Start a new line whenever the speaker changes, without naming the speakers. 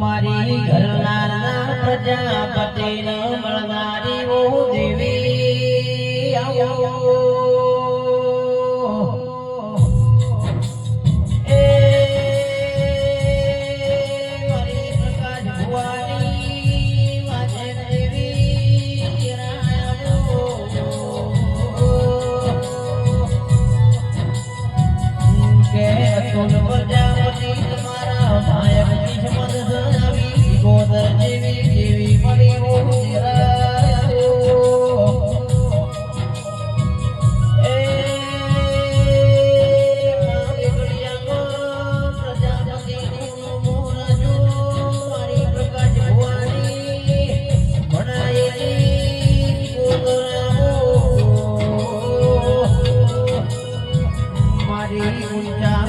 મારી ઘરના પ્રજાપતિ મળનારી ઓ દેવી આવો એ મારી પ્રકાશ ભુવાની વાજે દેવી આવો કે અતુલ પ્રજાપતિ તમારા નાયક કિસ્મત સજાવી ગોદર જેવી દેવી મળી ઓ મારી ઊંચા